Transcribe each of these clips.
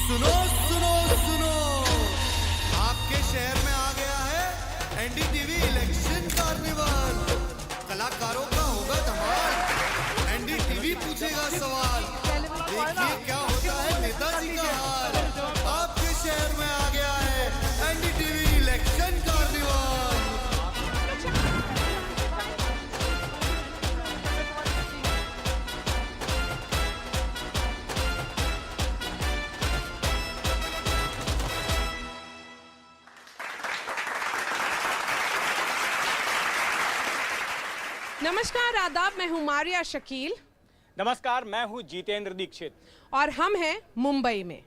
सुनो सुनो सुनो, आपके शहर में आ गया है एनडीटीवी इलेक्शन कार्निवल। कलाकारों का होगा धमाल, एनडीटीवी पूछेगा सवाल। देखिए क्या होता है नेताजी का हाल। आपके शहर में आ गया है एनडीटीवी इलेक्शन कार्निवल। नमस्कार, आदाब। मैं हूं मारिया शकील नमस्कार, मैं हूं जितेंद्र दीक्षित और हम हैं मुंबई में।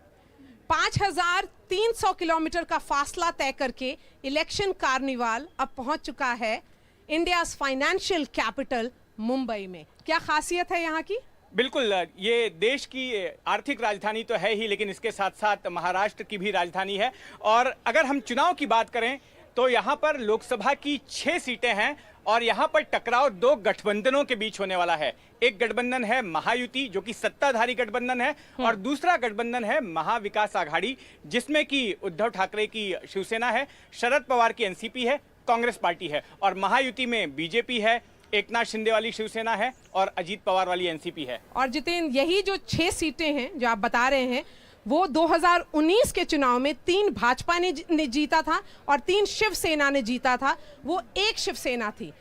5300 किलोमीटर का फासला तय करके इलेक्शन कार्निवाल अब पहुंच चुका है इंडियाज़ फाइनेंशियल कैपिटल मुंबई में। क्या खासियत है यहाँ की? बिल्कुल, ये देश की आर्थिक राजधानी तो है ही, लेकिन इसके साथ साथ महाराष्ट्र की भी राजधानी है। और अगर हम चुनाव की बात करें तो यहाँ पर लोकसभा की 6 सीटें हैं और यहाँ पर टकराव 2 गठबंधनों के बीच होने वाला है। एक गठबंधन है महायुति, जो कि सत्ताधारी गठबंधन है, और दूसरा गठबंधन है महाविकास आघाड़ी, जिसमें कि उद्धव ठाकरे की शिवसेना है, शरद पवार की एनसीपी है, कांग्रेस पार्टी है, और महायुति में बीजेपी है, एकनाथ शिंदे वाली शिवसेना है और अजीत पवार वाली एनसीपी है। और जितेंद्र, यही जो 6 सीटें हैं जो आप बता रहे हैं, वो 2019 के चुनाव में 3 भाजपा ने जीता था और 3 शिवसेना ने जीता था। वो एक शिवसेना थी,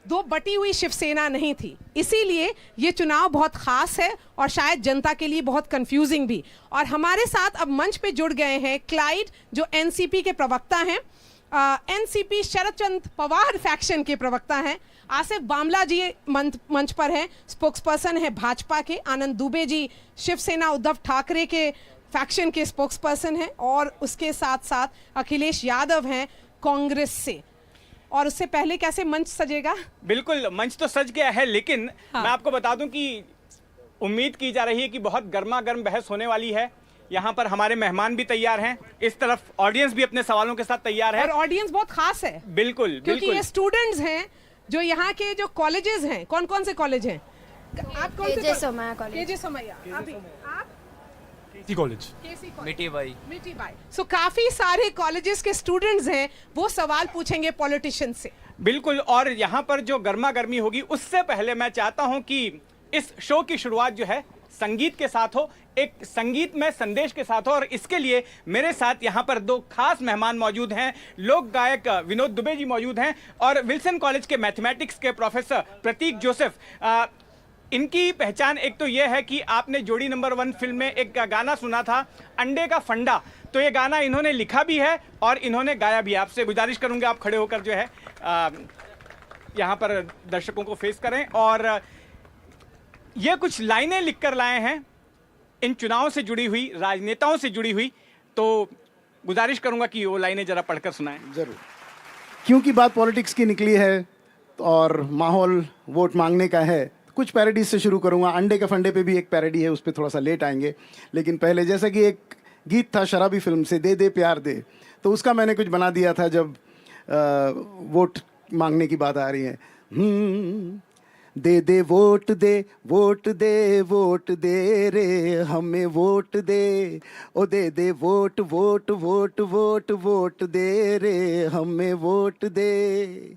2 बटी हुई शिवसेना नहीं थी। इसीलिए ये चुनाव बहुत खास है और शायद जनता के लिए बहुत कंफ्यूजिंग भी। और हमारे साथ अब मंच पे जुड़ गए हैं क्लाइड, जो एनसीपी के प्रवक्ता हैं, एनसीपी शरद चंद्र पवार फैक्शन के प्रवक्ता हैं। आसिफ बामला जी मंच पर हैं, स्पोक्सपर्सन है भाजपा के। आनंद दुबे जी शिवसेना उद्धव ठाकरे के फैक्शन के स्पोक्सपर्सन हैं। और उसके साथ साथ अखिलेश यादव हैं कांग्रेस से। और उससे पहले कैसे मंच सजेगा? बिल्कुल, मंच तो सज गया है, लेकिन मैं आपको बता दूं कि उम्मीद की जा रही है कि बहुत गर्मा गर्म बहस होने वाली है। यहाँ पर हमारे मेहमान भी तैयार हैं, इस तरफ ऑडियंस भी अपने सवालों के साथ तैयार है। और ऑडियंस बहुत खास है। बिल्कुल, क्योंकि ये स्टूडेंट्स हैं जो यहाँ के जो कॉलेजेस हैं। कौन कौन से कॉलेज हैं? आप कौन से? केजे सोमैया कॉलेज। केजे सोमैया। अभी आप? KC college. मिठी बाई। सो काफी सारे कॉलेजेस के स्टूडेंट्स हैं, वो सवाल पूछेंगे पॉलिटिशियन से। बिल्कुल, और यहाँ पर जो गर्मा गर्मी होगी, उससे पहले मैं चाहता हूँ कि इस शो की शुरुआत जो है संगीत के साथ हो, एक संगीत में संदेश के साथ हो। और इसके लिए मेरे साथ यहाँ पर 2 खास मेहमान मौजूद हैं। लोक गायक विनोद दुबे जी मौजूद हैं और विल्सन कॉलेज के मैथमेटिक्स के प्रोफेसर प्रतीक जोसेफ। इनकी पहचान एक तो यह है कि आपने जोड़ी नंबर 1 फिल्म में एक गाना सुना था, अंडे का फंडा। तो ये गाना इन्होंने लिखा भी है और इन्होंने गाया भी है। आपसे गुजारिश करूंगा आप खड़े होकर जो है यहाँ पर दर्शकों को फेस करें। और ये कुछ लाइनें लिखकर लाए हैं इन चुनाव से जुड़ी हुई, राजनेताओं से जुड़ी हुई। तो गुजारिश करूंगा कि वो लाइनें जरा पढ़कर सुनाएं। जरूर, क्योंकि बात पॉलिटिक्स की निकली है और माहौल वोट मांगने का है, कुछ पैरोडीज से शुरू करूंगा। अंडे के फंडे पे भी एक पैरोडी है, उस पर थोड़ा सा लेट आएंगे। लेकिन पहले, जैसा कि एक गीत था शराबी फिल्म से, दे दे प्यार दे, तो उसका मैंने कुछ बना दिया था जब वोट मांगने की बात आ रही है। दे दे वोट दे, वोट दे, वोट दे रे हमें वोट दे, ओ दे दे vote, vote vote vote vote दे रे हमें वोट दे।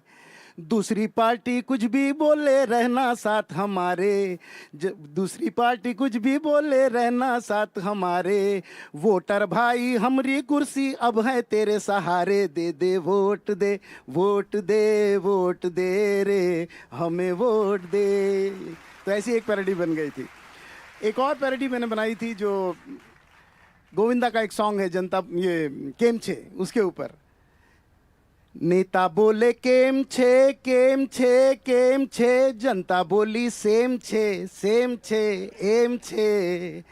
दूसरी पार्टी कुछ भी बोले रहना साथ हमारे, दूसरी पार्टी कुछ भी बोले रहना साथ हमारे। वोटर भाई हमरी कुर्सी अब है तेरे सहारे, दे दे वोट दे, वोट दे, वोट दे रे हमें वोट दे। तो ऐसी एक पैरोडी बन गई थी। एक और पैरोडी मैंने बनाई थी जो गोविंदा का एक सॉन्ग है, जनता ये केम छे, उसके ऊपर। नेता बोले केम छे, केम छे, केम छे, जनता बोली सेम छे, सेम छे, एम छे।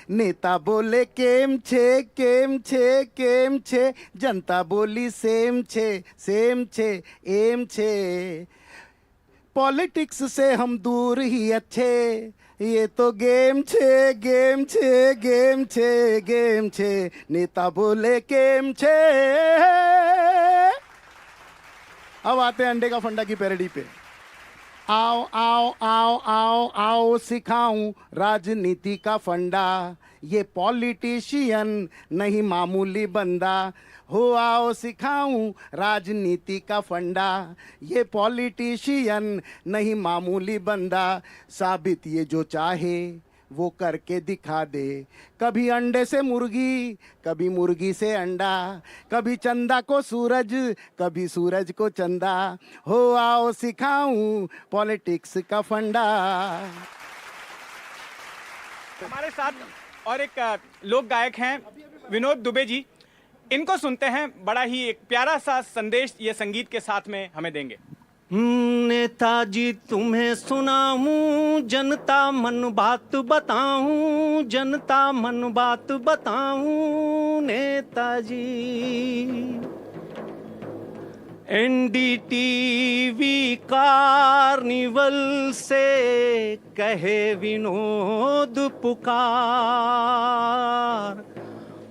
नेता बोले केम छे, केम छे, केम छे, जनता बोली सेम छे, सेम छे, एम छे। पॉलिटिक्स से हम दूर ही अच्छे, ये तो गेम छे, गेम छे, गेम छे, गेम छे। नेता बोले केम छे। अब आते हैं अंडे का फंडा की पैरोडी पे। आओ आओ आओ आओ आओ सिखाऊं राजनीति का फंडा, ये पॉलिटिशियन नहीं मामूली बंदा, हो आओ सिखाऊं राजनीति का फंडा। ये पॉलिटिशियन नहीं मामूली बंदा, साबित ये जो चाहे वो करके दिखा दे। कभी अंडे से मुर्गी, कभी मुर्गी से अंडा, कभी चंदा को सूरज, कभी सूरज को चंदा, हो आओ सिखाऊं पॉलिटिक्स का फंडा। हमारे साथ और एक लोक गायक हैं विनोद दुबे जी, इनको सुनते हैं। बड़ा ही एक प्यारा सा संदेश ये संगीत के साथ में हमें देंगे। नेताजी तुम्हें सुनाऊं, जनता मन बात बताऊं, जनता मन बात बताऊं नेताजी। एनडीटीवी कार्निवल से कहे विनोद पुकार,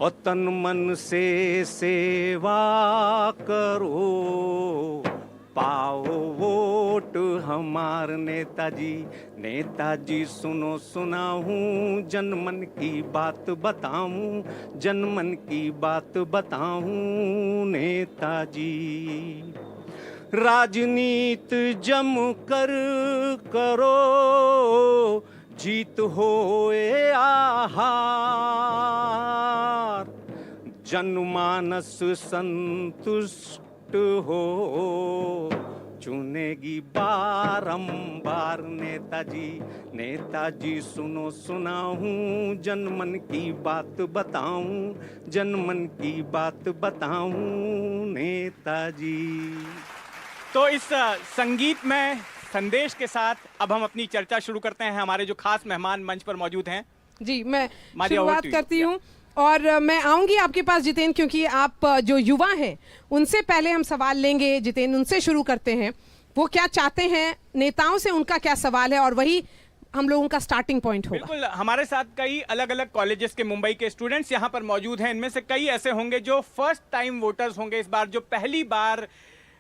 और तन मन से सेवा करो, पाओ वोट हमार नेताजी। नेताजी सुनो सुनाऊं, जनमन की बात बताऊं, जनमन की बात बताऊं नेताजी। राजनीति जम कर करो, जीत होए आहार, जनमानस संतुष्ट हो, चुनेगी बारंबार नेताजी। नेताजी सुनो सुनाऊं, जनमन की बात बताऊं, जनमन की बात बताऊं नेताजी। तो इस संगीत में संदेश के साथ अब हम अपनी चर्चा शुरू करते हैं। हमारे जो खास मेहमान मंच पर मौजूद हैं। जी, मैं मारिया, शुरुआत करती हूँ और मैं आऊंगी आपके पास जितेंद्र, क्योंकि आप जो युवा हैं उनसे पहले हम सवाल लेंगे। जितेंद्र, उनसे शुरू करते हैं, वो क्या चाहते हैं, नेताओं से उनका क्या सवाल है, और वही हम लोगों का स्टार्टिंग पॉइंट होगा। बिल्कुल, हमारे साथ कई अलग अलग कॉलेजेस के मुंबई के स्टूडेंट्स यहाँ पर मौजूद हैं। इनमें से कई ऐसे होंगे जो फर्स्ट टाइम वोटर्स होंगे इस बार, जो पहली बार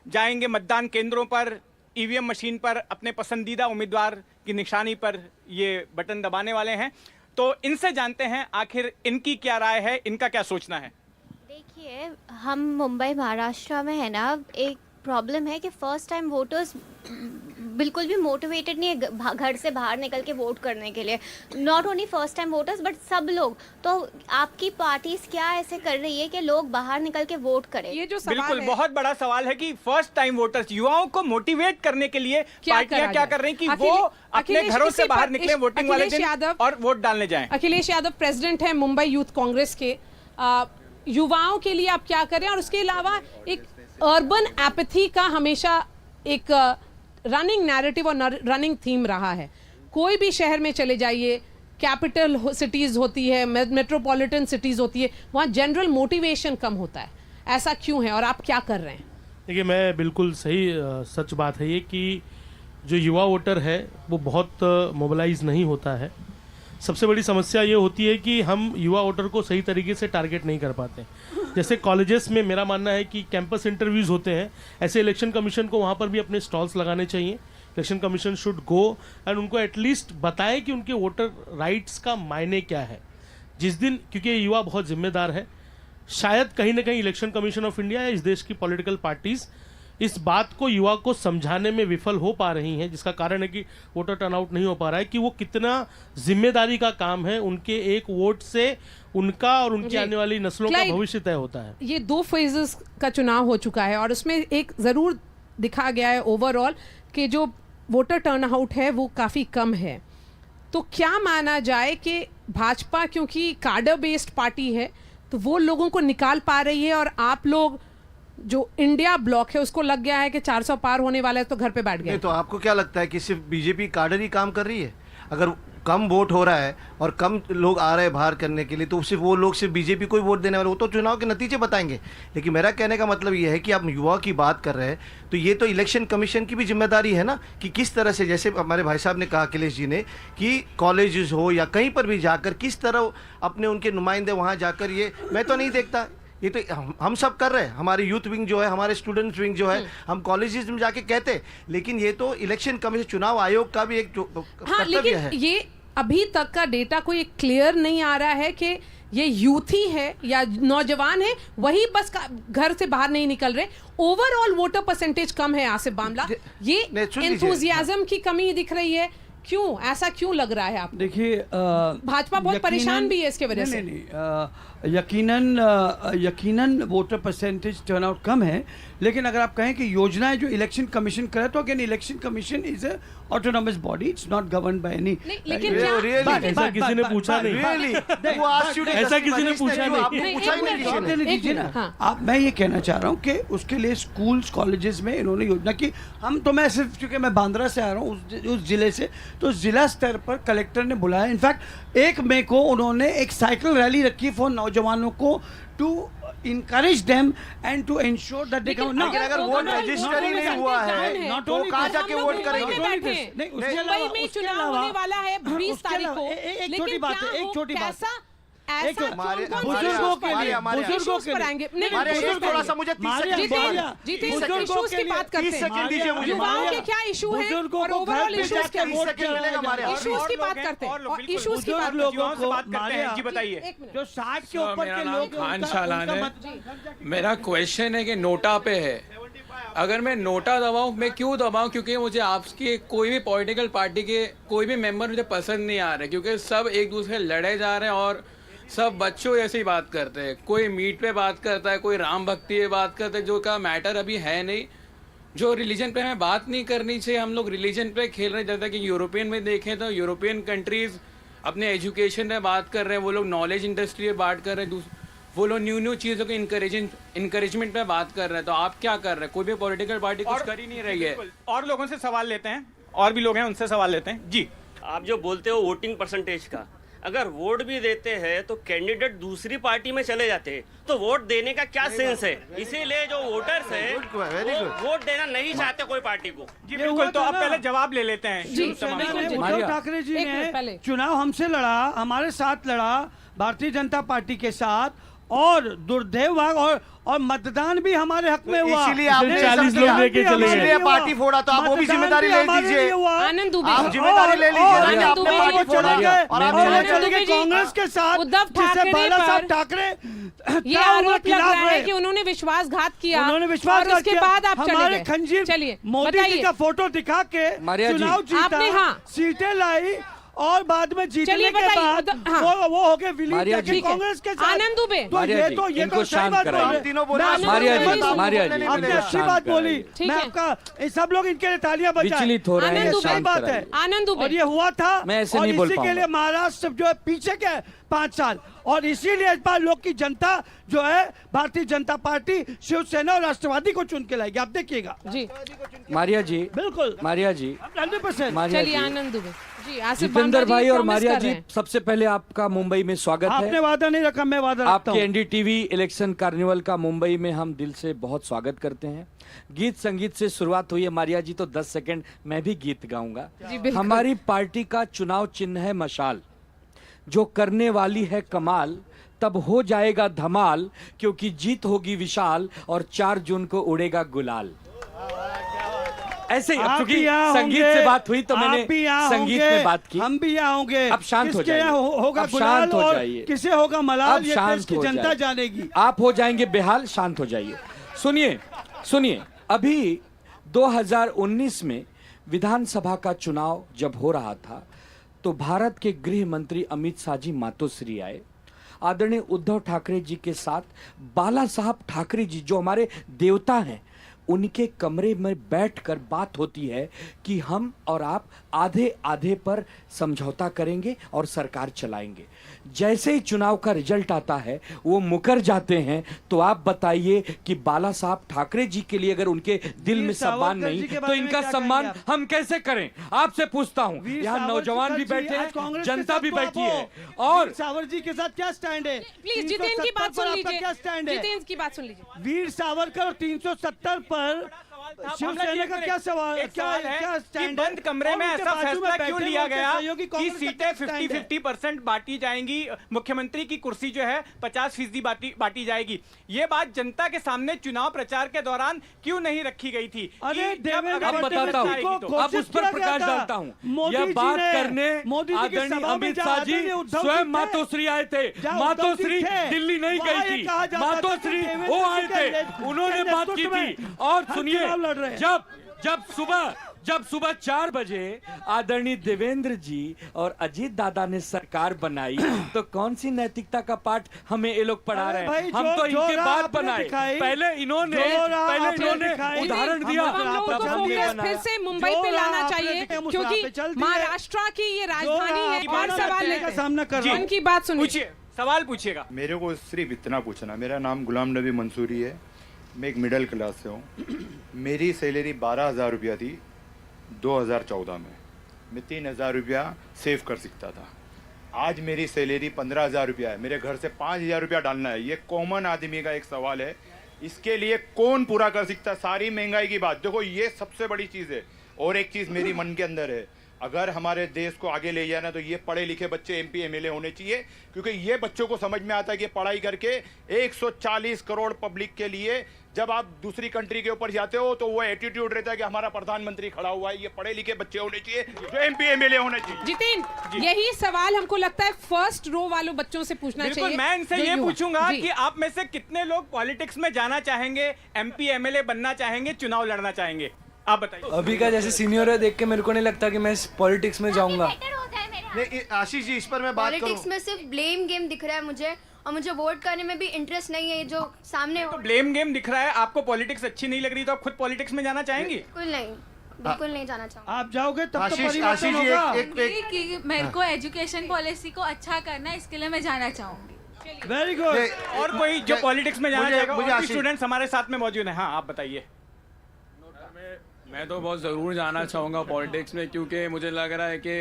जाएंगे मतदान केंद्रों पर, ईवीएम मशीन पर अपने पसंदीदा उम्मीदवार की निशानी पर ये बटन दबाने वाले हैं। तो इनसे जानते हैं आखिर इनकी क्या राय है, इनका क्या सोचना है। देखिए, हम मुंबई महाराष्ट्र में है ना, एक प्रॉब्लम है कि फर्स्ट टाइम वोटर्स बिल्कुल भी मोटिवेटेड नहीं है घर से बाहर निकल के वोट करने के लिए। Not only first time voters but सब लोग। तो आपकी पार्टीज क्या ऐसे कर रही है कि लोग बाहर निकल के वोट करें? ये जो सवाल बिल्कुल है, बहुत बड़ा सवाल है कि फर्स्ट टाइम वोटर्स, युवाओं को मोटिवेट करने के लिए पार्टियां क्या कर रही हैं कि वो अपने घरों से बाहर निकले वोटिंग वाले दिन और वोट डालने जाएं। अखिलेश यादव प्रेसिडेंट है मुंबई यूथ कांग्रेस के। युवाओं के लिए आप क्या करें, और उसके अलावा एक अर्बन एपैथी का हमेशा एक रनिंग नैरेटिव और रनिंग थीम रहा है। कोई भी शहर में चले जाइए, कैपिटल सिटीज होती है, मेट्रोपॉलिटन सिटीज होती है, वहाँ जनरल मोटिवेशन कम होता है। ऐसा क्यों है और आप क्या कर रहे हैं? देखिए, मैं बिल्कुल सही सच बात है ये कि जो युवा वोटर है वो बहुत मोबिलाइज नहीं होता है। सबसे बड़ी समस्या ये होती है कि हम युवा वोटर को सही तरीके से टारगेट नहीं कर पाते। जैसे कॉलेजेस में मेरा मानना है कि कैंपस इंटरव्यूज़ होते हैं, ऐसे इलेक्शन कमीशन को वहाँ पर भी अपने स्टॉल्स लगाने चाहिए। Election commission should go and उनको एटलीस्ट बताएं कि उनके वोटर राइट्स का मायने क्या है। जिस दिन, क्योंकि ये युवा बहुत जिम्मेदार है, शायद कहीं ना कहीं इलेक्शन कमीशन ऑफ इंडिया या इस देश की पॉलिटिकल पार्टीज़ इस बात को युवा को समझाने में विफल हो पा रही हैं, जिसका कारण है कि वोटर टर्नआउट नहीं हो पा रहा है, कि वो कितना जिम्मेदारी का काम है, उनके एक वोट से उनका और उनकी आने वाली नस्लों का भविष्य तय होता है। ये 2 फेजेस का चुनाव हो चुका है और उसमें एक ज़रूर दिखा गया है ओवरऑल कि जो वोटर टर्नआउट है वो काफ़ी कम है। तो क्या माना जाए कि भाजपा क्योंकि कार्डर बेस्ड पार्टी है तो वो लोगों को निकाल पा रही है, और आप लोग जो इंडिया ब्लॉक है उसको लग गया है कि 400 पार होने वाला है तो घर पे बैठ गए? तो आपको क्या लगता है कि सिर्फ बीजेपी कार्डर ही काम कर रही है? अगर कम वोट हो रहा है और कम लोग आ रहे हैं बाहर करने के लिए, तो सिर्फ वो लोग सिर्फ बीजेपी को ही वोट देने वाले, वो तो चुनाव के नतीजे बताएंगे। लेकिन मेरा कहने का मतलब ये है कि आप युवा की बात कर रहे हैं तो ये तो इलेक्शन कमीशन की भी जिम्मेदारी है ना, कि किस तरह से, जैसे हमारे भाई साहब ने कहा, अखिलेश जी ने, कि कॉलेजेस हो या कहीं पर भी जाकर किस तरह अपने उनके नुमाइंदे वहाँ जाकर, ये मैं तो नहीं देखता। ये तो हम सब कर रहे हैं, हमारे यूथ विंग जो है, हमारे स्टूडेंट विंग जो है, हम कॉलेजेस में जाके कहते हैं। लेकिन ये तो इलेक्शन कमीशन, चुनाव आयोग का भी एक कर्तव्य है। ये अभी तक का डेटा कोई क्लियर नहीं आ रहा है कि ये यूथ ही है या नौजवान है, वही बस घर से बाहर नहीं निकल रहे। ओवरऑल वोटर परसेंटेज कम है आसिफ बामला, ये एंथुजियाज्म की कमी दिख रही है। क्यों ऐसा क्यों लग रहा है आपको? देखिए भाजपा बहुत परेशान भी है इसके वजह से। यकीनन वोटर परसेंटेज टर्नआउट कम है, लेकिन अगर आप कहें कि योजनाएं जो इलेक्शन कमीशन करे, तो again election commission is a autonomous body, it's not govern by any. लेकिन क्या ऐसा किसी ने पूछा नहीं, ऐसा किसी ने पूछा नहीं। दीजिए ना आप, मैं ये कहना चाह रहा हूँ कि उसके लिए स्कूल्स कॉलेजेस में इन्होंने योजना की। हम तो मैं सिर्फ, चूंकि मैं बांद्रा से आ रहा हूँ उस जिले से, तो जिला स्तर पर कलेक्टर ने बुलाया। इनफैक्ट 1 मई को उन्होंने एक साइकिल रैली रखी फॉर नौजवानों को, to encourage them and to ensure that they come। लेकिन अगर वोट रजिस्टर ही नहीं हुआ है तो कहाँ जाके वोट करेंगे? नहीं, मुंबई में चुनाव होने वाला है 20 तारीख को। एक छोटी बात है, एक छोटी बात है, बुजुर्गों के लिए थोड़ा सा मुझे 30 सेकंड दीजिए मुझे। युवाओं के क्या इशू है और ओवरऑल इश्यूज क्या है, इश्यूज की बात करते हैं और इश्यूज की बात करते हैं। जी बताइए। जो 60 के ऊपर के लोग, खान शालान है। मेरा क्वेश्चन है कि नोटा पे है, अगर मैं नोटा दबाऊं, मैं क्यों दबाऊं? क्योंकि मुझे आपकी कोई भी पॉलिटिकल पार्टी के कोई भी मेंबर मुझे पसंद नहीं आ रहे, क्योंकि सब एक दूसरे से लड़े जा रहे हैं और सब बच्चों जैसे ही बात करते हैं। कोई मीट पे बात करता है, कोई राम भक्ति पे बात करता है, जो का मैटर अभी है नहीं। जो रिलीजन पे हमें बात नहीं करनी चाहिए, हम लोग रिलीजन पे खेल रहे हैं। जैसा कि यूरोपियन में देखें तो यूरोपियन कंट्रीज अपने एजुकेशन में बात कर रहे हैं, वो लोग नॉलेज इंडस्ट्री में बात कर रहे हैं, वो लोग न्यू चीज़ों के इंकरेजमेंट पे बात कर रहे हैं। तो आप क्या कर रहे हैं? कोई भी पॉलिटिकल पार्टी कुछ कर ही नहीं रही है। और लोगों से सवाल लेते हैं, और भी लोग हैं उनसे सवाल लेते हैं। जी, आप जो बोलते हो वोटिंग परसेंटेज का, अगर वोट भी देते हैं तो कैंडिडेट दूसरी पार्टी में चले जाते हैं, तो वोट देने का क्या सेंस है? इसीलिए जो वोटर्स है वो वोट देना नहीं चाहते कोई पार्टी को। जी बिल्कुल। तो आप पहले जवाब ले लेते हैं। उद्धव ठाकरे जी ने चुनाव हमसे लड़ा, हमारे साथ लड़ा, भारतीय जनता पार्टी के साथ, और दुर्दैव और मतदान भी हमारे हक में हुआ। इसीलिए आपने 40 लोग लेके चले गए, पार्टी फोड़ा, तो आप वो भी जिम्मेदारी ले लीजिए। आनंद दुबे, आप जिम्मेदारी ले लीजिए। आपने पार्टी फोड़ा और आप चले गए कांग्रेस के साथ। उद्धव ठाकरे बाला साहब ठाकरे ये आरोप लग रहा है कि उन्होंने विश्वासघात किया, उन्होंने विश्वासघात उसके बाद आप चले हमारे गए। खंजीर चलिए मोदी जी का फोटो दिखा के चुनाव जीता, आपने, हाँ, सीटें लाई और बाद में जीतने के बाद वो हो गए विलीन कांग्रेस के साथ। आनंद दुबे, तो ये तो सही बात आपने अच्छी बात बोली। मैं आपका सब लोग इनके लिए तालियां बजाएं। सही बात है आनंद दुबे, और ये हुआ था, और इसी के लिए महाराष्ट्र जो है पीछे के 5 साल, और इसीलिए इस बार लोग की जनता जो है भारतीय जनता पार्टी, शिवसेना और राष्ट्रवादी को चुन के लाएगी। आप देखिएगा जी मारिया जी, बिल्कुल मारिया जी, 100%। चलिए आनंद दुबे जी, जितेंद्र भाई और मारिया जी, सबसे पहले आपका मुंबई में स्वागत है। आपने वादा नहीं रखा, मैं वादा रखता आपके हूं। एनडीटीवी इलेक्शन कार्निवल का मुंबई में हम दिल से बहुत स्वागत करते हैं। गीत संगीत से शुरुआत हुई है मारिया जी, तो 10 सेकंड मैं भी गीत गाऊंगा। हमारी पार्टी का चुनाव चिन्ह है मशाल, जो करने वाली है कमाल, तब हो जाएगा धमाल, क्योंकि जीत होगी विशाल और 4 जून को उड़ेगा गुलाल। ऐसे ही, क्योंकि संगीत से बात हुई तो मैंने संगीत में बात की। हम भी यहाँ होंगे। अब शांत हो जाइए, होगा शांत हो जाइए, किसे होगा मलाल, अब ये देश की जनता जानेगी। आप हो जाएंगे बेहाल, शांत हो जाइए। सुनिए, अभी 2019 में विधानसभा का चुनाव जब हो रहा था, तो भारत के गृह मंत्री अमित शाह जी मातोश्री आए। आदरणीय उद्धव ठाकरे जी के साथ बाला साहब ठाकरे जी, जो हमारे देवता हैं, उनके कमरे में बैठकर बात होती है कि हम और आप आधे आधे पर समझौता करेंगे और सरकार चलाएंगे। जैसे ही चुनाव का रिजल्ट आता है वो मुकर जाते हैं। तो आप बताइए कि बाला साहब ठाकरे जी के लिए अगर उनके दिल में सम्मान नहीं, तो इनका सम्मान हम कैसे करें? आपसे पूछता हूं, यहाँ नौजवान भी बैठे हैं, जनता भी बैठी है, और सावर जी के साथ क्या स्टैंड है? प्लीज जितेंद्र की बात सुन लीजिए, क्या स्टैंड है? जितेंद्र की बात सुन लीजिए। वीर सावरकर 370 पर था, शिवसेना मामला का ये क्या सवाल एक सवाल है क्या कि स्टैंड है? बंद कमरे और में उनके ऐसा बाजू में फैसला बैठे क्यों हुए लिया उनके गया सहयोगी कि कांग्रेस का सीटें क्या स्टैंड है? 50-50% बांटी जाएंगी, मुख्यमंत्री की कुर्सी जो है 50% बांटी जाएगी? ये बात जनता के सामने चुनाव प्रचार के दौरान क्यों नहीं रखी गई थी? अरे कि जब देवेंद्र अगर अब बताता हूँ, आएगी तो- अब उस पर प्रकाश डालता हूँ। यह बात करने आदरणीय अमित शाह जी स्वयं मातोश्री आए थे। मातोश्री दिल्ली नहीं गई थी, मातोश्री वो आए थे, उन्होंने बात की थी। और सुनिए, जब सुबह 4 बजे आदरणीय देवेंद्र जी और अजीत दादा ने सरकार बनाई तो कौन सी नैतिकता का पाठ हमें ये लोग पढ़ा रहे हैं? हम तो इनके बाद बनाए, पहले इन्होंने उदाहरण दिया। हम लोगों को फोकस फिर से मुंबई पे लाना चाहिए, क्योंकि महाराष्ट्र की ये राजधानी है। और सवाल लेकर सामना कर रहा हूं। उनकी बात सुनिए। पूछिए, सवाल पूछिएगा। मेरे को सिर्फ इतना पूछना, मेरा नाम गुलाम नबी मंसूरी है, मैं एक मिडिल क्लास से हूँ। मेरी सैलरी 12,000 रुपया थी 2014 में, मैं 3,000 रुपया सेव कर सकता था। आज मेरी सैलरी 15,000 रुपया है, मेरे घर से 5,000 रुपया डालना है। ये कॉमन आदमी का एक सवाल है, इसके लिए कौन पूरा कर सकता है? सारी महंगाई की बात देखो, ये सबसे बड़ी चीज़ है। और एक चीज़ मेरी मन के अंदर है, अगर हमारे देश को आगे ले जाना तो ये पढ़े लिखे बच्चे एमपी एमएलए होने चाहिए, क्योंकि ये बच्चों को समझ में आता है कि पढ़ाई करके 140 करोड़ पब्लिक के लिए जब आप दूसरी कंट्री के ऊपर जाते हो तो वो एटीट्यूड रहता है कि हमारा प्रधानमंत्री खड़ा हुआ है। ये पढ़े लिखे बच्चे होने चाहिए जो एमपी एमएलए होने चाहिए। जितिन, यही सवाल हमको लगता है फर्स्ट रो वालों बच्चों से पूछना चाहिए। बिल्कुल, मैं इनसे ये पूछूंगा कि आप में से कितने लोग पॉलिटिक्स में जाना चाहेंगे, एमपी एमएलए बनना चाहेंगे, चुनाव लड़ना चाहेंगे? आप बताइए। अभी का जैसे सीनियर है देख के मेरे को नहीं लगता कि मैं पॉलिटिक्स में जाऊंगा। नहीं आशीष जी, इस पर मैं बात करूं। पॉलिटिक्स में सिर्फ ब्लेम गेम दिख रहा है मुझे, और मुझे वोट करने में भी इंटरेस्ट नहीं है। जो सामने तो ब्लेम गेम दिख रहा है, आपको पॉलिटिक्स अच्छी नहीं लग रही तो आप खुद पॉलिटिक्स में जाना चाहेंगी? बिल्कुल नहीं जाना चाहूंगा। आप जाओगे तब तो आशीष परिवर्तन जी होगा। कि मेरे को एजुकेशन पॉलिसी को अच्छा करना है, इसके लिए मैं जाना चाहूंगी। Very good. और कोई जो पॉलिटिक्स में जाना चाहेगा? मुझे और भी स्टूडेंट्स हमारे साथ में मौजूद हैं। हाँ, आप बताइए। मैं तो बहुत ज़रूर जाना चाहूँगा पॉलिटिक्स में, क्योंकि मुझे लग रहा है कि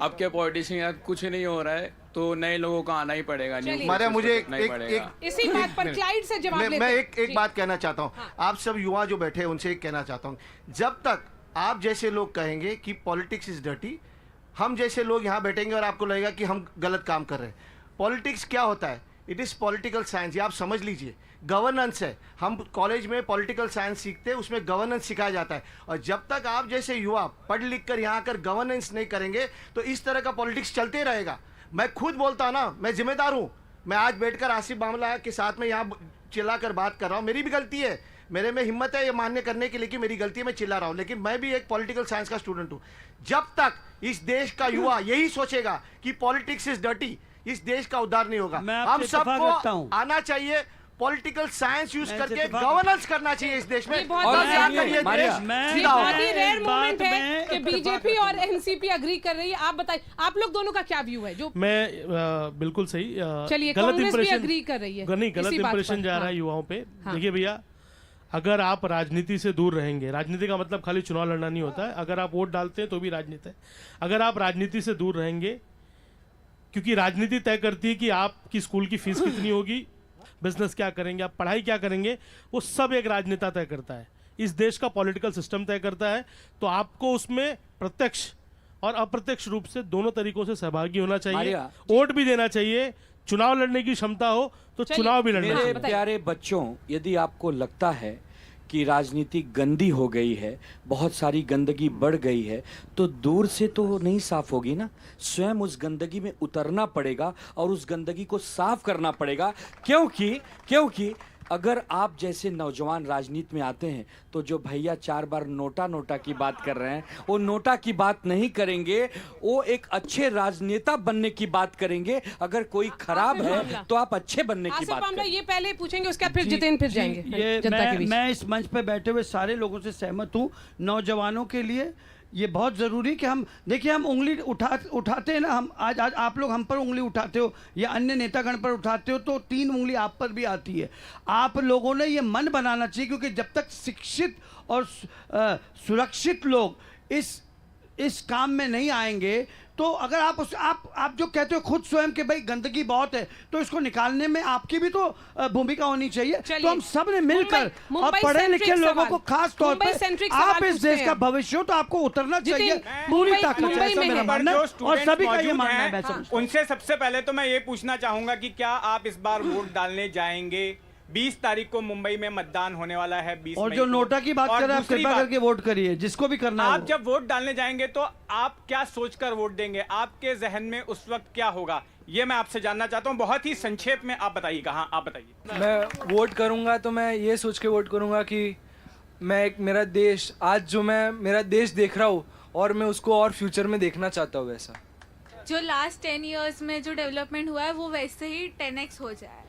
अब के पॉलिटिशियन कुछ नहीं हो रहा है तो नए लोगों को आना ही पड़ेगा। मारे मुझे इसी बात पर क्लाइड से जवाब लेते मैं हैं। एक बात कहना चाहता हूँ। आप सब युवा जो बैठे हैं उनसे एक कहना चाहता हूँ, जब तक आप जैसे लोग कहेंगे कि पॉलिटिक्स इज डर्टी, हम जैसे लोग यहाँ बैठेंगे और आपको लगेगा कि हम गलत काम कर रहे हैं। पॉलिटिक्स क्या होता है? इट इज़ पॉलिटिकल साइंस, ये आप समझ लीजिए। गवर्नेंस है, हम कॉलेज में पॉलिटिकल साइंस सीखते हैं, उसमें गवर्नेंस सिखाया जाता है। और जब तक आप जैसे युवा पढ़ लिख कर यहाँ आकर गवर्नेंस नहीं करेंगे तो इस तरह का पॉलिटिक्स चलते रहेगा। मैं खुद बोलता हूँ ना, मैं जिम्मेदार हूँ। मैं आज बैठकर आसिफ मामला के साथ में यहाँ चिल्लाकर बात कर रहा हूँ, मेरी भी गलती है। मेरे में हिम्मत है ये मान्य करने की, लेकिन मेरी गलती है, मैं चिल्ला रहा हूँ। लेकिन मैं भी एक पॉलिटिकल साइंस का स्टूडेंट हूँ। जब तक इस देश का युवा यही सोचेगा कि पॉलिटिक्स इज डर्टी, इस देश का उद्धार नहीं होगा। हम सबको आना चाहिए, पॉलिटिकल साइंस यूज करके गवर्नेंस करना चाहिए इस देश में। बहुत ही रेयर मोमेंट है कि बीजेपी और एनसीपी अग्री कर रही है। आप बताइए, आप लोग दोनों का क्या व्यू है? जो मैं बिल्कुल सही, चलिए, गलत कांग्रेस भी इंप्रेशन अग्री कर रही है। नहीं, गलत इंप्रेशन जा रहा है युवाओं पे। देखिए भैया, अगर आप राजनीति से दूर रहेंगे, राजनीति का मतलब खाली चुनाव लड़ना नहीं होता है, अगर आप वोट डालते हैं तो भी राजनीति है। अगर आप राजनीति से दूर रहेंगे, क्योंकि राजनीति तय करती है कि आपकी स्कूल की फीस कितनी होगी, बिजनेस क्या करेंगे, आप पढ़ाई क्या करेंगे, वो सब एक राजनेता तय करता है। इस देश का पॉलिटिकल सिस्टम तय करता है। तो आपको उसमें प्रत्यक्ष और अप्रत्यक्ष रूप से दोनों तरीकों से सहभागी होना चाहिए, वोट भी देना चाहिए, चुनाव लड़ने की क्षमता हो तो चुनाव भी लड़ना चाहिए। प्यारे बच्चों, यदि आपको लगता है कि राजनीति गंदी हो गई है, बहुत सारी गंदगी बढ़ गई है, तो दूर से तो नहीं साफ होगी ना, स्वयं उस गंदगी में उतरना पड़ेगा और उस गंदगी को साफ करना पड़ेगा। क्योंकि अगर आप जैसे नौजवान राजनीति में आते हैं तो जो भैया 4 बार नोटा की बात कर रहे हैं, वो नोटा की बात नहीं करेंगे, वो एक अच्छे राजनेता बनने की बात करेंगे। अगर कोई खराब है तो आप अच्छे बनने की बात करें। ये पहले पूछेंगे, उसके बाद फिर जितेंद्र फिर जाएंगे। ये मैं इस मंच पे बैठे हुए सारे लोगों से सहमत हूँ। नौजवानों के लिए ये बहुत ज़रूरी कि हम देखिए, हम उंगली उठाते हैं ना, हम आज आप लोग हम पर उंगली उठाते हो या अन्य नेतागण पर उठाते हो तो 3 उंगली आप पर भी आती है। आप लोगों ने ये मन बनाना चाहिए, क्योंकि जब तक शिक्षित और सुरक्षित लोग इस काम में नहीं आएंगे, तो अगर आप जो कहते हो खुद स्वयं कि भाई गंदगी बहुत है, तो इसको निकालने में आपकी भी तो भूमिका होनी चाहिए। तो हम सब ने मिलकर और पढ़े लिखे लोगों को खास तौर पर, आप इस देश का भविष्य हो तो आपको उतरना चाहिए पूरी ताकत से, ऐसा मेरा मानना है और सभी का ये मानना है। मैं समझता हूं। उनसे सबसे पहले तो मैं ये पूछना चाहूंगा कि क्या आप इस बार वोट डालने जाएंगे? 20 तारीख को मुंबई में मतदान होने वाला है। 20 और मई जो को। नोटा की बात और कर रहे हैं, आप दूसरी कृपया बात, करके वोट करिए जिसको भी करना है। आप जब वोट डालने जाएंगे तो आप क्या सोचकर वोट देंगे? आपके जहन में उस वक्त क्या होगा, ये मैं आपसे जानना चाहता हूं। बहुत ही संक्षेप में आप बताइएगा। हाँ, आप बताइए। मैं वोट करूंगा तो मैं ये सोच के वोट करूंगा कि मैं मेरा देश, आज जो मैं मेरा देश देख रहा हूँ और मैं उसको और फ्यूचर में देखना चाहता हूँ वैसा। जो लास्ट 10 इयर्स में जो डेवलपमेंट हुआ है वो वैसे ही 10x हो जाए।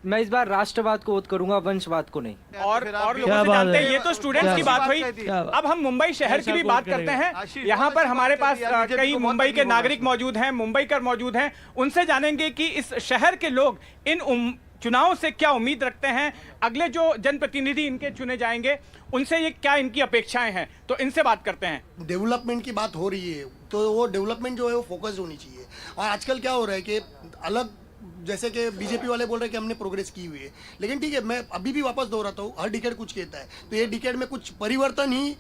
मैं इस बार राष्ट्रवाद को वोट करूंगा, वंशवाद को नहीं। और लोगों से जानते हैं, ये तो स्टूडेंट्स की बात हुई। अब हम मुंबई शहर की भी बात करते हैं। यहाँ पर हमारे पास कई मुंबई के नागरिक मौजूद हैं, मुंबईकर मौजूद हैं। उनसे जानेंगे कि इस शहर के लोग इन चुनाव से क्या उम्मीद रखते हैं। अगले जो जनप्रतिनिधि इनके चुने जाएंगे उनसे ये क्या इनकी अपेक्षाएं हैं, तो इनसे बात करते हैं। डेवलपमेंट की बात हो रही है तो वो डेवलपमेंट जो है वो फोकस होनी चाहिए। और आजकल क्या हो रहा है कि अलग, जैसे कि बीजेपी वाले बोल रहे हैं कि हमने प्रोग्रेस की हुई है, लेकिन ठीक है, मैं अभी भी वापस दोहराता हूँ, हर डिकेड कुछ कहता है, तो ये डिकेड में कुछ परिवर्तन ही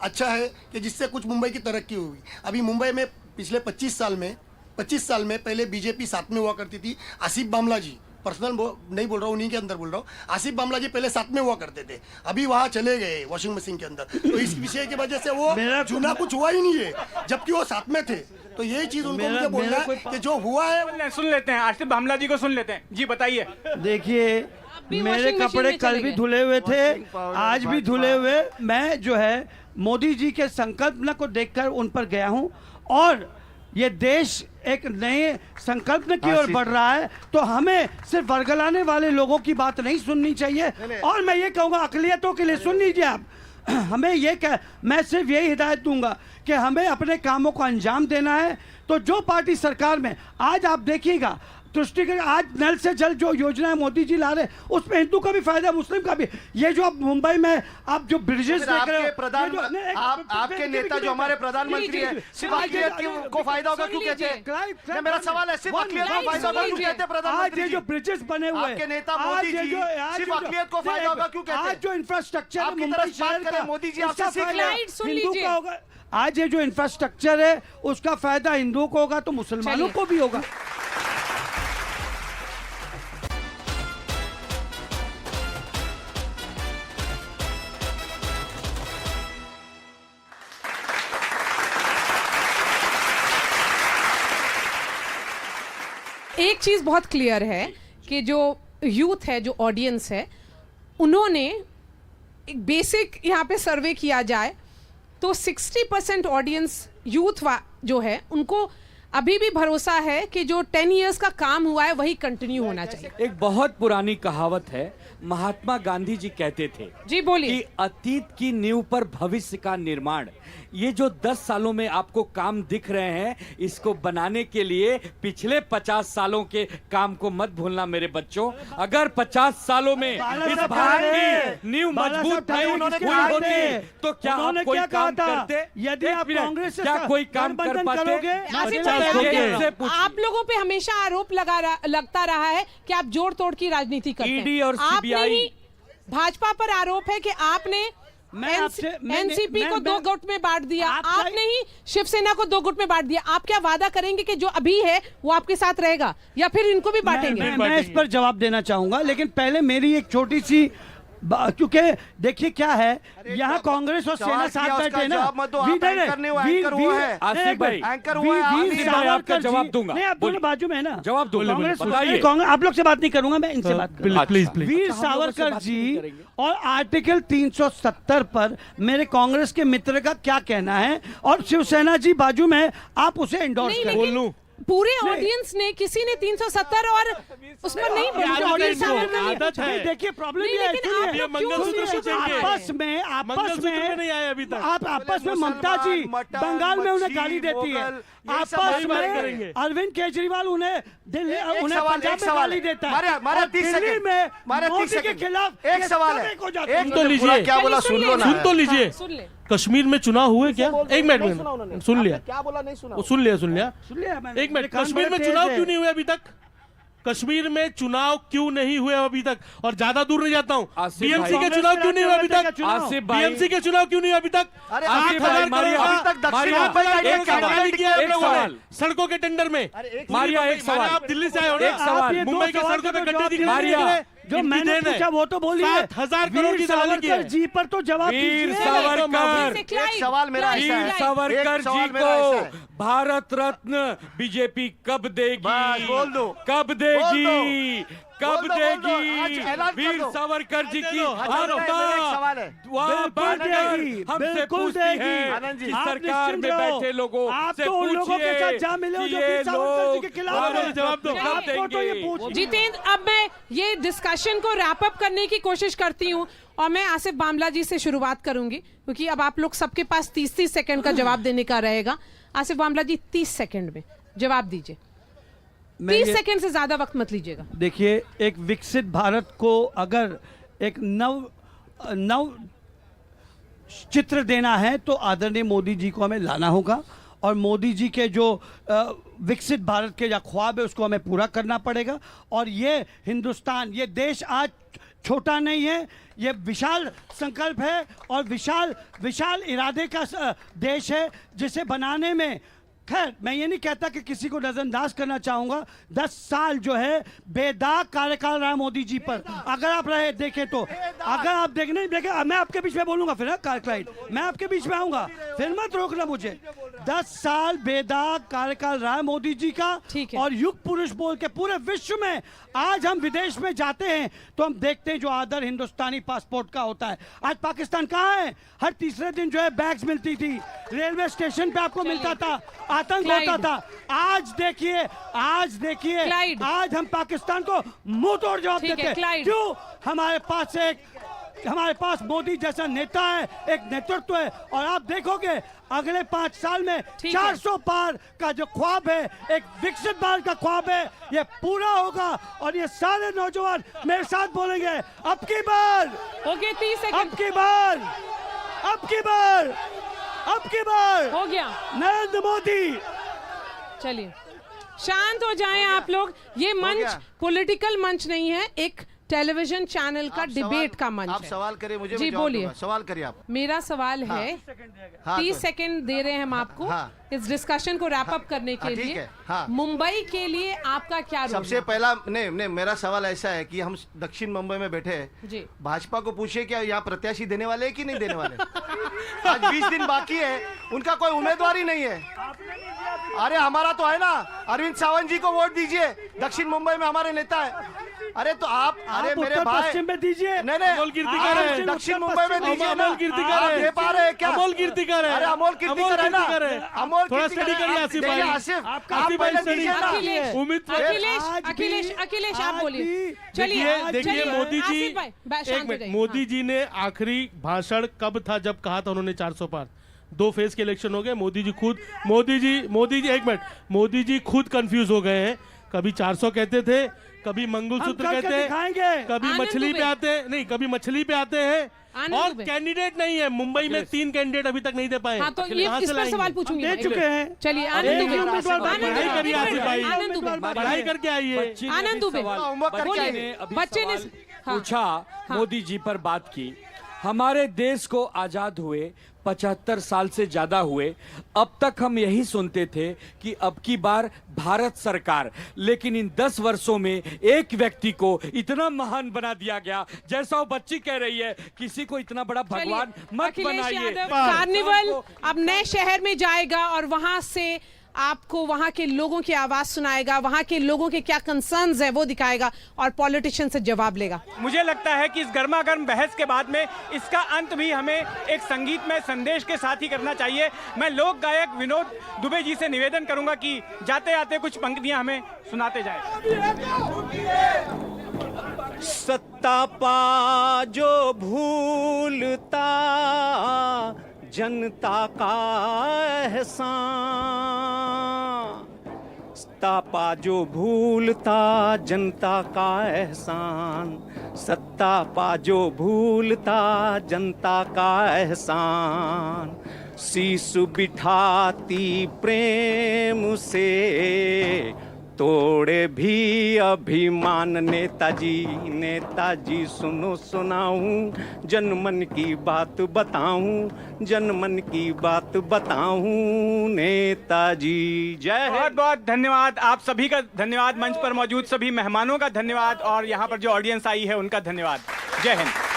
अच्छा है कि जिससे कुछ मुंबई की तरक्की होगी। अभी मुंबई में पिछले 25 साल में पहले बीजेपी साथ में हुआ करती थी। आसिफ बामला जी, पर्सनल नहीं बोल रहा हूँ, उन्हीं के अंदर बोल रहा हूँ, आसिफ बामला जी पहले साथ में हुआ करते थे, अभी वहाँ चले गए वॉशिंग मशीन के अंदर। तो इस विषय की वजह से वो चुना कुछ हुआ ही नहीं है, जबकि वो साथ में थे। तो यही चीज उनको मुझे बोलना है कि जो हुआ है। सुन लेते हैं आसिफ बामला जी को, सुन लेते हैं जी, बताइए। देखिए, मेरे कपड़े कल भी धुले हुए थे, आज भी धुले हुए। मैं जो है मोदी जी के संकल्प को देखकर उन पर गया हूं और ये देश एक नए संकल्प की ओर बढ़ रहा है। तो हमें सिर्फ वर्गलाने वाले लोगों की बात नहीं सुननी चाहिए। और मैं ये कहूँगा अक़लियतों के लिए, सुन लीजिए आप, हमें मैं सिर्फ यही हिदायत दूंगा कि हमें अपने कामों को अंजाम देना है। तो जो पार्टी सरकार में, आज आप देखिएगा तुष्टिकर, आज नल से जल जो योजना मोदी जी ला रहे हैं उसमें हिंदू का भी फायदा, मुस्लिम का भी। ये जो आप मुंबई में आप जो ब्रिजेस देख रहे हो, आपके नेता जो हमारे प्रधानमंत्री हैं, सिर्फ अक़लियत को फायदा होगा क्यों कहते हैं? मेरा सवाल है, सिर्फ अक़लियत को फायदा होगा क्यों कहते हैं प्रधानमंत्री? आज ये जो ब्रिजेस बने हुए आपके नेता मोदी जी सिर्फ अक़लियत को फायदा होगा क्यों कहते हैं? आज जो इंफ्रास्ट्रक्चर है मुंबई शहर का, मोदी जी आपसे सीख लें, हिंदू का होगा। आज ये जो इंफ्रास्ट्रक्चर है उसका फायदा हिंदुओं को होगा तो मुसलमानों को भी होगा। एक चीज बहुत क्लियर है कि जो यूथ है, जो ऑडियंस है, उन्होंने एक बेसिक यहाँ पे सर्वे किया जाए तो 60% ऑडियंस यूथ जो है उनको अभी भी भरोसा है कि जो 10 इयर्स का काम हुआ है वही कंटिन्यू होना चाहिए। एक बहुत पुरानी कहावत है, महात्मा गांधी जी कहते थे, जी बोलिए, कि अतीत की नींव पर भविष्य का निर्माण। ये जो 10 सालों में आपको काम दिख रहे हैं, इसको बनाने के लिए पिछले 50 सालों के काम को मत भूलना मेरे बच्चों। अगर 50 सालों में इस भारत की नींव मजबूत नहीं होती तो क्या आप कोई काम करते? यदि आप कांग्रेस से क्या कोई काम कर पाते? आप लोगों पे हमेशा आरोप लगता रहा है कि आप जोड़ तोड़ की राजनीति करते हैं। ईडी और सीबीआई, भाजपा पर आरोप है कि आपने एनसीपी को 2 गुट में बांट दिया, आपने ही शिवसेना को 2 गुट में बांट दिया। आप क्या वादा करेंगे कि जो अभी है वो आपके साथ रहेगा या फिर इनको भी बांटेंगे? मैं इस पर जवाब देना चाहूंगा, लेकिन पहले मेरी एक छोटी सी, क्योंकि देखिए क्या है, यहाँ कांग्रेस और सेना साथ बैठे ना, आपका जवाब दूंगा। नहीं, आप दोनों बाजू में है ना, जवाब दूंगा। कांग्रेस, आप लोग से बात नहीं करूंगा, मैं इनसे बात करूंगा। प्लीज। वीर सावरकर जी और आर्टिकल 370 पर मेरे कांग्रेस के मित्र का क्या कहना है, और शिवसेना जी बाजू में, आप उसे एंडोर्स करें। पूरे ऑडियंस ने, किसी ने 370 और उस पर नहीं देखिए प्रॉब्लम ये है, आपस में नहीं आए अभी तक। आप आपस में ममता जी बंगाल में उन्हें गाली देती है, आपस में अरविंद केजरीवाल उन्हें पंजाब में गाली देता है, और दिल्ली में मोदी के खिलाफ एक सवाल है, एक तो लीजिए क्या बोला, सुन लो ना, सुन तो लीजिए। कश्मीर में चुनाव हुए क्या? एक मिनट सुन लिया, क्या बोला नहीं सुना, सुन लिया। एक मिनट, कश्मीर में चुनाव क्यों नहीं हुए अभी तक? कश्मीर में चुनाव क्यों नहीं हुए अभी तक? और ज्यादा दूर नहीं जाता हूँ, बीएमसी के चुनाव क्यों नहीं हुए अभी तक? बीएमसी के चुनाव क्यों नहीं हुए अभी तक? 8,000 सड़कों के टेंडर में। मारिया एक सवाल, आप दिल्ली से आए हो ना, मुंबई के सड़कों पे गड्ढे दिख रहे हैं, जो मैंने पूछा वो तो बोलिए। 7,000 करोड़ की दलाली की है। जी पर तो जवाब वीर दीजिए। सावरकर, एक सवाल मेरा ऐसा है, वीर सावरकर एक सवाल जी मेरा ऐसा है। को भारत रत्न बीजेपी कब देगी? बस बोल दो, कब देगी? कब बोल दो, आज देगी? ऐलान कर वीर दो। सावरकर जी की मेरा एक सवाल है, बिल्कुल देगी, हमसे बिल्कुल पूछती देगी। है आनंद जी, कि आप सरकार में निश्चिंत रहो। बैठे लोगों आप से तो उन लोगों के साथ जा मिले हो पूछिए जो कि ये वीर सावरकर जी के खिलाफ लोग हैं। जवाब दो। आपको तो ये पूछ जितेंद्र, अब मैं ये डिस्कशन को रैप अप करने की कोशिश करती हूँ, और मैं आसिफ बामला जी से शुरुआत करूंगी, क्योंकि अब आप लोग सबके पास 30-30 सेकंड का जवाब देने का रहेगा। आसिफ बामला जी 30 सेकंड में जवाब दीजिए, 30 सेकंड से ज्यादा वक्त मत लीजिएगा। देखिए, एक विकसित भारत को अगर एक नव चित्र देना है तो आदरणीय मोदी जी को हमें लाना होगा, और मोदी जी के जो विकसित भारत के जो ख्वाब है उसको हमें पूरा करना पड़ेगा। और ये हिंदुस्तान, ये देश आज छोटा नहीं है, ये विशाल संकल्प है और विशाल इरादे का देश है, जिसे बनाने में, खैर मैं ये नहीं कहता कि किसी को नजरअंदाज करना चाहूंगा। 10 साल जो है बेदाग कार्यकाल रहा मोदी जी पर, अगर आप रहे देखें तो, अगर आप नहीं देखे, मैं आपके बीच में बोलूंगा फिर क्लाइड, मैं आपके बीच में आऊंगा, फिर मत रोकना मुझे। 10 साल बेदाग कार्यकाल रहा है मोदी जी का, और युग पुरुष बोल के पूरे विश्व में आज हम विदेश में जाते हैं तो हम देखते हैं जो आदर हिंदुस्तानी पासपोर्ट का होता है। आज पाकिस्तान कहाँ है? हर तीसरे दिन जो है बैग्स मिलती थी, रेलवे स्टेशन पे आपको मिलता था, आतंक होता था। आज देखिए आज हम पाकिस्तान को मुंह तोड़ जवाब देते हैं। क्यों? हमारे पास मोदी जैसा नेता है, एक नेतृत्व है, और आप देखोगे अगले 5 साल में 400 पार का जो ख्वाब है, एक विकसित भारत का ख्वाब है, ये पूरा होगा। और ये सारे नौजवान मेरे साथ बोलेंगे, अब की बार, ओके 30 सेकंड, अब की बार हो गया, नरेंद्र मोदी। चलिए शांत हो जाएं आप लोग। ये मंच पॉलिटिकल मंच नहीं है, एक टेलीविजन चैनल का डिबेट का मंच आप है। सवाल करिए, मुझे जी मैं जवाब बोलिए, दूंगा। सवाल करिए आप। मेरा सवाल है, 30 सेकंड दे रहे हैं हम आपको इस डिस्कशन को रैप अप करने के लिए। मुंबई के लिए आपका क्या रोल? सबसे पहला नहीं, मेरा सवाल ऐसा है कि हम दक्षिण मुंबई में बैठे हैं, भाजपा को पूछिए क्या यहाँ प्रत्याशी देने वाले हैं कि नहीं देने वाले? आज 20 दिन बाकी है, उनका कोई उम्मीदवार ही नहीं है। अरे हमारा तो है ना, अरविंद सावंत जी को वोट दीजिए, दक्षिण मुंबई में हमारे नेता है। अरे तो आप अरे मेरे भाई पश्चिम में दीजिए, नहीं दक्षिण मुंबई में दीजिए ना, अमोल कीर्तिकर आप है। दे पा रहे हैं क्या? अमोल कीर्तिकर है। अरे अमोल कीर्तिकर है ना, अमोल थोड़ा स्टडी करिए आसिफ भाई। आसिफ आप भाई दीजिए ना। अखिलेश आप बोलिए। देखिए मोदी जी, एक मिनट, मोदी जी ने आखिरी भाषण कब था जब कहा था उन्होंने 400 पार? 2 फेज के इलेक्शन हो गए, मोदी जी एक मिनट, मोदी जी खुद कंफ्यूज हो गए हैं। कभी 400 कहते थे, कभी मंगलसूत्र कहते हैं, कभी मछली पे आते हैं, नहीं कभी मछली पे आते हैं, और कैंडिडेट नहीं है। मुंबई में 3 कैंडिडेट अभी तक नहीं दे पाए। हाँ, तो ये इस पर सवाल पूछूंगी। दे चुके हैं। चलिए आनंद दुबे, पढ़ाई करिए आसिफ भाई, पढ़ाई करके आइए। आनंद दुबे, बच्चे ने पूछा, मोदी जी पर बात की। हमारे देश को आजाद हुए 75 साल से ज्यादा हुए, अब तक हम यही सुनते थे कि अब की बार भारत सरकार, लेकिन इन 10 वर्षों में एक व्यक्ति को इतना महान बना दिया गया, जैसा वो बच्ची कह रही है, किसी को इतना बड़ा भगवान मत बनाइए। कार्निवल अब नए शहर में जाएगा और वहां से आपको वहां के लोगों की आवाज सुनाएगा, वहां के लोगों के क्या कंसर्न्स है वो दिखाएगा और पॉलिटिशियन से जवाब लेगा। मुझे लगता है कि इस गर्मा गर्म बहस के बाद में इसका अंत भी हमें एक संगीतमय संदेश के साथ ही करना चाहिए। मैं लोक गायक विनोद दुबे जी से निवेदन करूंगा कि जाते आते कुछ पंक्तियां हमें सुनाते जाएं। सत्ता पा जो भूलता जनता का एहसान, सत्ता पा जो भूलता जनता का एहसान, सत्ता पा जो भूलता जनता का एहसान, शीश बिठाती प्रेम से तोड़े भी अभिमान। नेताजी नेताजी सुनो सुनाऊं, जनमन की बात बताऊं, जनमन की बात बताऊं, नेताजी जय हिंद। बहुत बहुत धन्यवाद, आप सभी का धन्यवाद, मंच पर मौजूद सभी मेहमानों का धन्यवाद और यहाँ पर जो ऑडियंस आई है उनका धन्यवाद। जय हिंद।